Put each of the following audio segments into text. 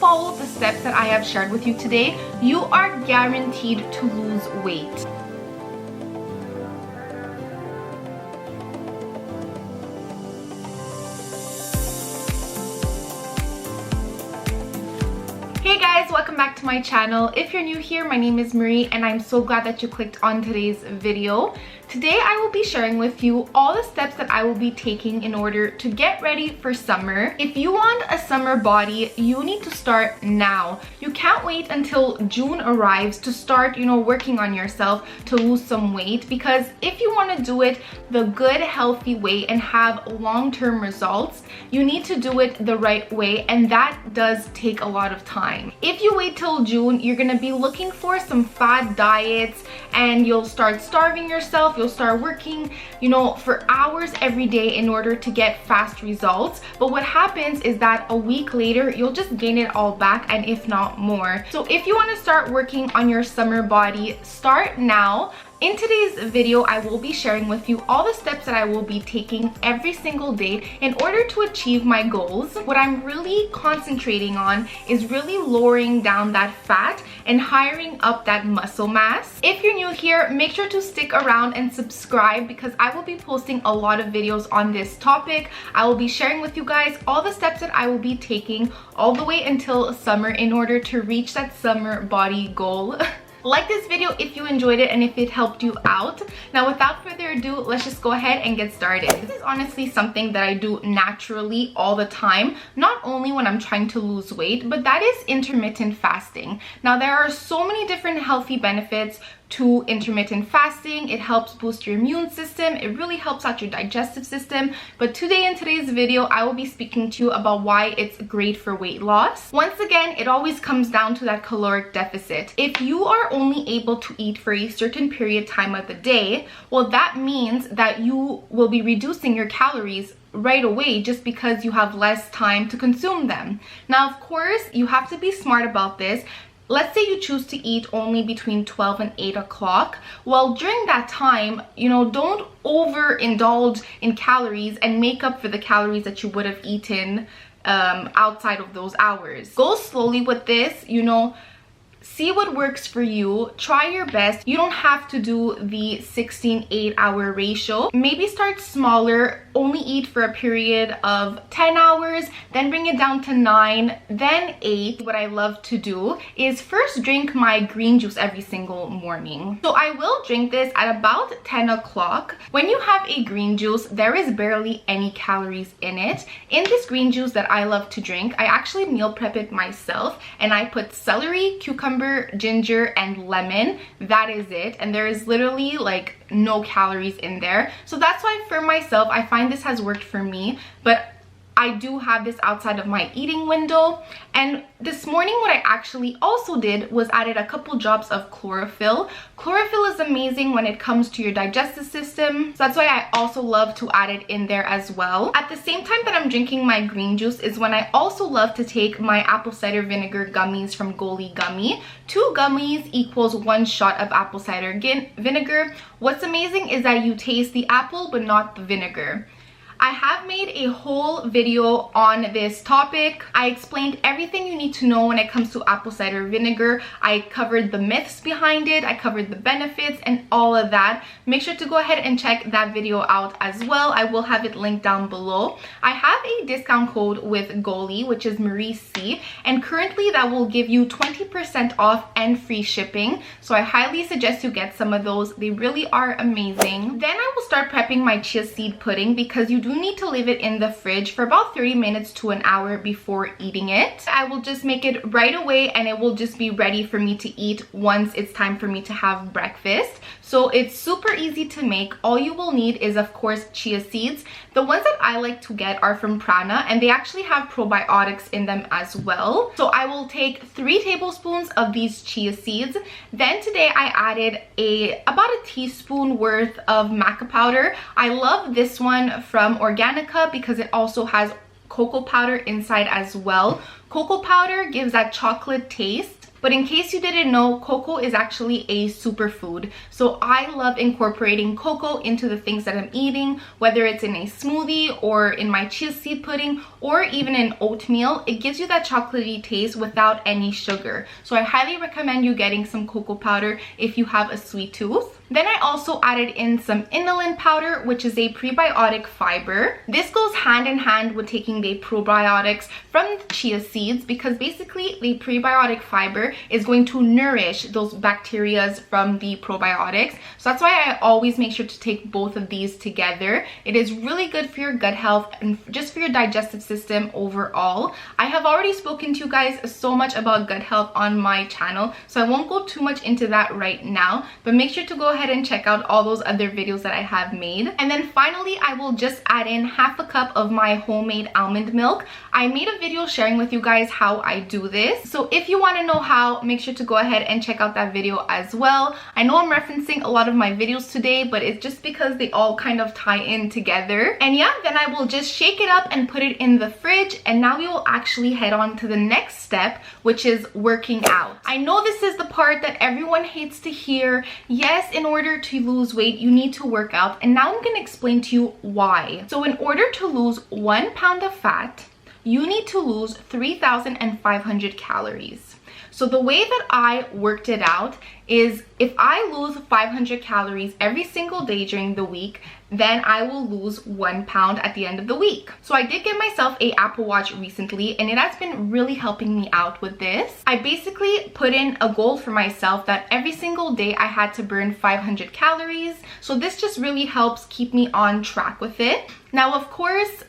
follow the steps that I have shared with you today, you are guaranteed to lose weight. Hey guys, welcome back to my channel. If you're new here, my name is Marie and I'm so glad that you clicked on today's video. Today I will be sharing with you all the steps that I will be taking in order to get ready for summer. If you want a summer body, you need to start now. You can't wait until June arrives to start, working on yourself to lose some weight, because if you want to do it the good, healthy way and have long-term results, you need to do it the right way, and that does take a lot of time. If you wait till June, you're gonna be looking for some fad diets and you'll start starving yourself. You'll start working, for hours every day in order to get fast results. But what happens is that a week later, you'll just gain it all back, and if not more. So if you want to start working on your summer body, start now. In today's video, I will be sharing with you all the steps that I will be taking every single day in order to achieve my goals. What I'm really concentrating on is really lowering down that fat and hiring up that muscle mass. If you're new here, make sure to stick around and subscribe, because I will be posting a lot of videos on this topic. I will be sharing with you guys all the steps that I will be taking all the way until summer in order to reach that summer body goal. Like this video if you enjoyed it and if it helped you out. Now, without further ado, let's just go ahead and get started. This is honestly something that I do naturally all the time, not only when I'm trying to lose weight, but that is intermittent fasting. Now, there are so many different healthy benefits to intermittent fasting. It helps boost your immune system. It really helps out your digestive system. But today, in today's video, I will be speaking to you about why it's great for weight loss. Once again, it always comes down to that caloric deficit. If you are only able to eat for a certain period time of the day, well, that means that you will be reducing your calories right away just because you have less time to consume them. Now, of course, you have to be smart about this. Let's say you choose to eat only between 12 and 8 o'clock. Well, during that time, don't overindulge in calories and make up for the calories that you would have eaten outside of those hours. Go slowly with this, see what works for you. Try your best. You don't have to do the 16-8-hour ratio. Maybe start smaller. Only eat for a period of 10 hours, then bring it down to 9, then 8. What I love to do is first drink my green juice every single morning. So I will drink this at about 10 o'clock. When you have a green juice, there is barely any calories in it. In this green juice that I love to drink, I actually meal prep it myself, and I put celery, cucumber, ginger, and lemon. That is it. And there is literally like no calories in there. So that's why for myself, I find this has worked for me, but I do have this outside of my eating window. And this morning, what I actually also did was added a couple drops of chlorophyll. Chlorophyll is amazing when it comes to your digestive system, so that's why I also love to add it in there as well. At the same time that I'm drinking my green juice is when I also love to take my apple cider vinegar gummies from Goli Gummy. 2 gummies equals 1 shot of apple cider vinegar. What's amazing is that you taste the apple but not the vinegar. I have made a whole video on this topic. I explained everything you need to know when it comes to apple cider vinegar. I covered the myths behind it, I covered the benefits and all of that. Make sure to go ahead and check that video out as well. I will have it linked down below. I have a discount code with Goli, which is Marie C, and currently that will give you 20% off and free shipping. So I highly suggest you get some of those. They really are amazing. Then I will start prepping my chia seed pudding, because you do need to leave it in the fridge for about 30 minutes to an hour before eating it. I will just make it right away and it will just be ready for me to eat once it's time for me to have breakfast. So it's super easy to make. All you will need is, of course, chia seeds. The ones that I like to get are from Prana, and they actually have probiotics in them as well. So I will take 3 tablespoons of these chia seeds. Then today I added about a teaspoon worth of maca powder. I love this one from Organica because it also has cocoa powder inside as well. Cocoa powder gives that chocolate taste. But in case you didn't know, cocoa is actually a superfood. So I love incorporating cocoa into the things that I'm eating, whether it's in a smoothie or in my chia seed pudding or even in oatmeal. It gives you that chocolatey taste without any sugar. So I highly recommend you getting some cocoa powder if you have a sweet tooth. Then I also added in some inulin powder, which is a prebiotic fiber. This goes hand in hand with taking the probiotics from the chia seeds, because basically the prebiotic fiber is going to nourish those bacteria from the probiotics. So that's why I always make sure to take both of these together. It is really good for your gut health and just for your digestive system overall. I have already spoken to you guys so much about gut health on my channel, so I won't go too much into that right now, but make sure to go ahead and check out all those other videos that I have made. And then finally, I will just add in half a cup of my homemade almond milk. I made a video sharing with you guys how I do this, so if you want to know how, make sure to go ahead and check out that video as well. I know I'm referencing a lot of my videos today, but it's just because they all kind of tie in together. And yeah, then I will just shake it up and put it in the fridge, and now we will actually head on to the next step, which is working out. I know this is the part that everyone hates to hear. Yes, in order to lose weight, you need to work out, and now I'm going to explain to you why. So in order to lose 1 pound of fat, you need to lose 3,500 calories. So the way that I worked it out is if I lose 500 calories every single day during the week, then I will lose 1 pound at the end of the week. So I did get myself an Apple Watch recently, and it has been really helping me out with this. I basically put in a goal for myself that every single day I had to burn 500 calories. So this just really helps keep me on track with it. Now, of course,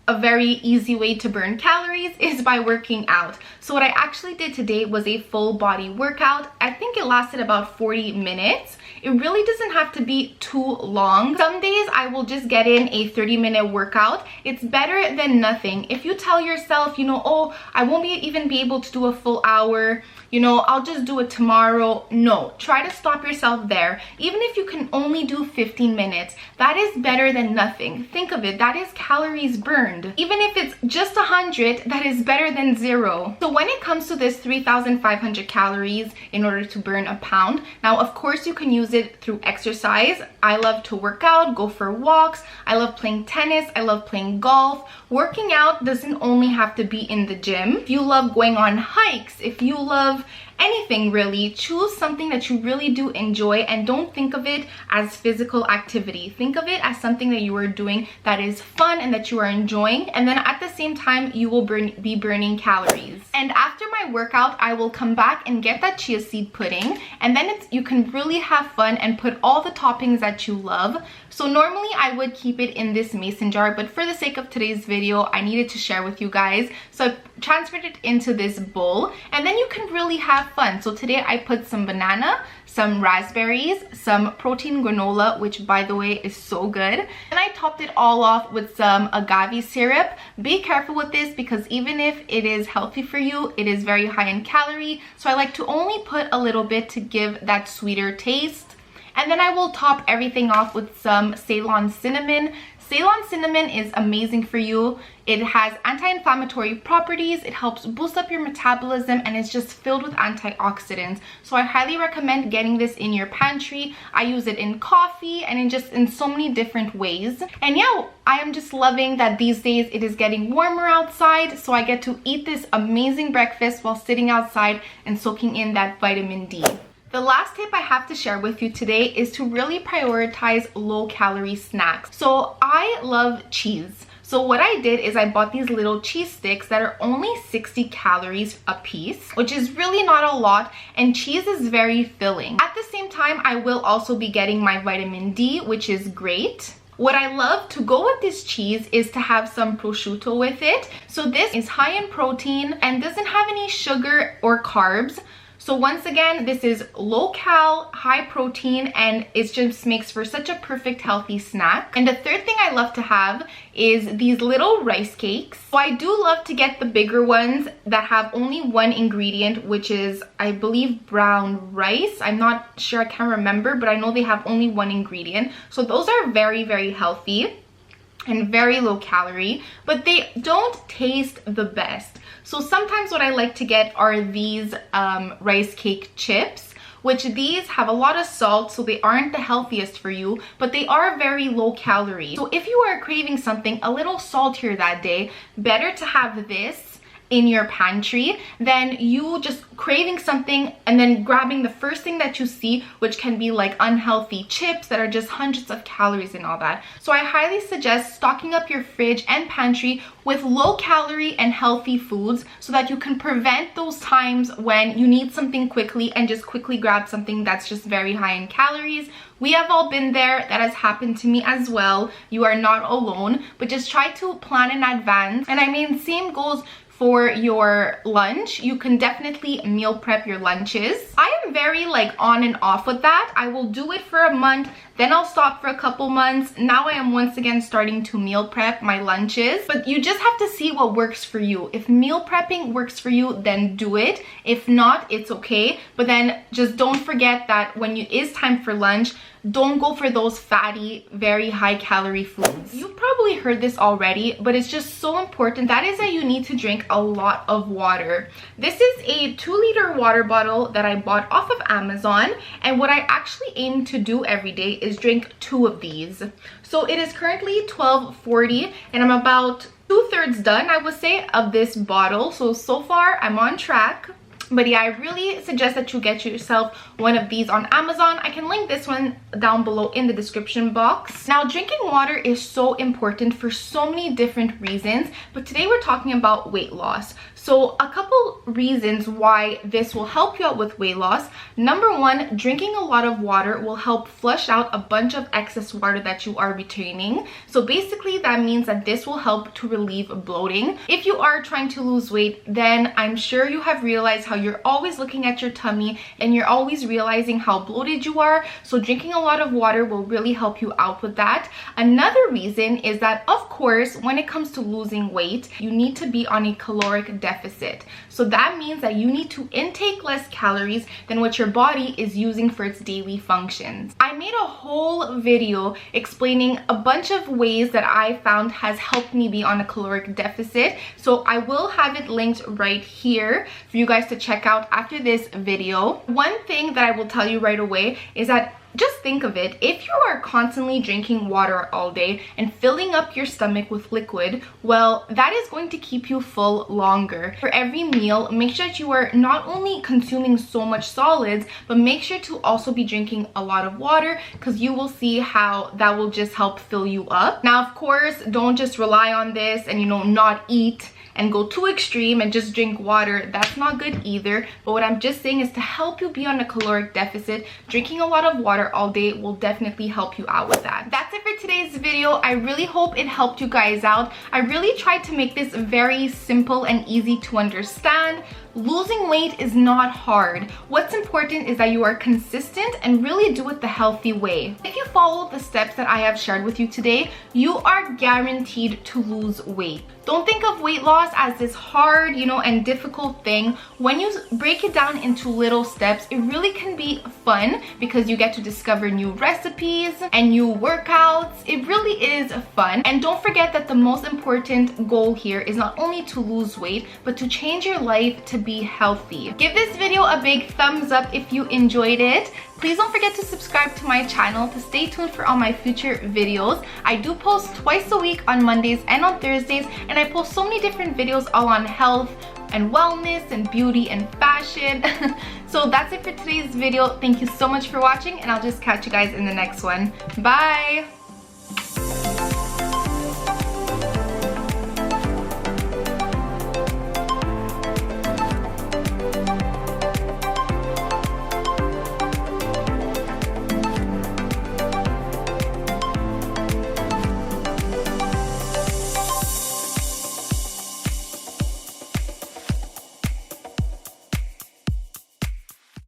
a very easy way to burn calories is by working out. So what I actually did today was a full body workout. I think it lasted about 40 minutes. It really doesn't have to be too long. Some days I will just get in a 30-minute workout. It's better than nothing. If you tell yourself, you know, oh, I won't even be able to do a full hour, you know, I'll just do it tomorrow. No, try to stop yourself there. Even if you can only do 15 minutes, that is better than nothing. Think of it, that is calories burned. Even if it's just 100, that is better than 0. So when it comes to this 3,500 calories in order to burn a pound, now of course you can use it through exercise. I love to work out, go for walks. I love playing tennis. I love playing golf. Working out doesn't only have to be in the gym. If you love going on hikes, if you love anything really, choose something that you really do enjoy, and don't think of it as physical activity. Think of it as something that you are doing that is fun and that you are enjoying, and then at the same time you will be burning calories. And after my workout, I will come back and get that chia seed pudding, and then you can really have fun and put all the toppings that you love. So normally I would keep it in this mason jar, but for the sake of today's video, I needed to share with you guys. So I transferred it into this bowl, and then you can really have fun. So today I put some banana, some raspberries, some protein granola, which by the way is so good. And I topped it all off with some agave syrup. Be careful with this because even if it is healthy for you, it is very high in calorie. So I like to only put a little bit to give that sweeter taste. And then I will top everything off with some Ceylon cinnamon. Ceylon cinnamon is amazing for you. It has anti-inflammatory properties, it helps boost up your metabolism, and it's just filled with antioxidants. So I highly recommend getting this in your pantry. I use it in coffee and in so many different ways. And yeah, I am just loving that these days it is getting warmer outside, so I get to eat this amazing breakfast while sitting outside and soaking in that vitamin D. The last tip I have to share with you today is to really prioritize low-calorie snacks. So I love cheese. So what I did is I bought these little cheese sticks that are only 60 calories a piece, which is really not a lot, and cheese is very filling. At the same time, I will also be getting my vitamin D, which is great. What I love to go with this cheese is to have some prosciutto with it. So this is high in protein and doesn't have any sugar or carbs. So once again, this is low cal, high protein, and it just makes for such a perfect healthy snack. And the third thing I love to have is these little rice cakes. So I do love to get the bigger ones that have only one ingredient, which is, I believe, brown rice. I'm not sure, I can't remember, but I know they have only one ingredient. So those are very, very healthy. and very low calorie, but they don't taste the best. So sometimes what I like to get are these rice cake chips, which these have a lot of salt, so they aren't the healthiest for you, but they are very low calorie. So if you are craving something a little saltier that day, better to have this in your pantry than you just craving something and then grabbing the first thing that you see, which can be like unhealthy chips that are just hundreds of calories and all that. So I highly suggest stocking up your fridge and pantry with low calorie and healthy foods so that you can prevent those times when you need something quickly and just quickly grab something that's just very high in calories. We have all been there. That has happened to me as well. You are not alone, but just try to plan in advance. And I mean, same goes for your lunch. You can definitely meal prep your lunches. I am very like on and off with that. I will do it for a month, then I'll stop for a couple months. Now I am once again starting to meal prep my lunches, but you just have to see what works for you. If meal prepping works for you, then do it. If not, it's okay. But then just don't forget that when it is time for lunch, don't go for those fatty, very high calorie foods. You've probably heard this already, but it's just so important. That is that you need to drink a lot of water. This is a 2-liter water bottle that I bought off of Amazon, and what I actually aim to do every day is drink 2 of these. So it is currently $12.40 and I'm about 2/3 done, I would say, of this bottle. So far I'm on track. But yeah, I really suggest that you get yourself one of these on Amazon. I can link this one down below in the description box. Now, drinking water is so important for so many different reasons, but today we're talking about weight loss. So a couple reasons why this will help you out with weight loss. Number one, drinking a lot of water will help flush out a bunch of excess water that you are retaining. So basically that means that this will help to relieve bloating. If you are trying to lose weight, then I'm sure you have realized how you're always looking at your tummy and you're always realizing how bloated you are. So drinking a lot of water will really help you out with that. Another reason is that, of course, when it comes to losing weight, you need to be on a caloric deficit. So that means that you need to intake less calories than what your body is using for its daily functions. I made a whole video explaining a bunch of ways that I found has helped me be on a caloric deficit. So I will have it linked right here for you guys to check out after this video. One thing that I will tell you right away is that just think of it, if you are constantly drinking water all day and filling up your stomach with liquid, well, that is going to keep you full longer. For every meal, make sure that you are not only consuming so much solids, but make sure to also be drinking a lot of water, because you will see how that will just help fill you up. Now, of course, don't just rely on this and, not eat and go too extreme and just drink water. That's not good either. But what I'm just saying is to help you be on a caloric deficit, drinking a lot of water all day will definitely help you out with that. That's it for today's video. I really hope it helped you guys out. I really tried to make this very simple and easy to understand. Losing weight is not hard. What's important is that you are consistent and really do it the healthy way. If you follow the steps that I have shared with you today, you are guaranteed to lose weight. Don't think of weight loss as this hard, and difficult thing. When you break it down into little steps, it really can be fun because you get to discover new recipes and new workouts. It really is fun. And don't forget that the most important goal here is not only to lose weight, but to change your life to be healthy. Give this video a big thumbs up if you enjoyed it. Please don't forget to subscribe to my channel to stay tuned for all my future videos. I do post twice a week on Mondays and on Thursdays, and I post so many different videos all on health and wellness and beauty and fashion. So that's it for today's video. Thank you so much for watching, and I'll just catch you guys in the next one. Bye!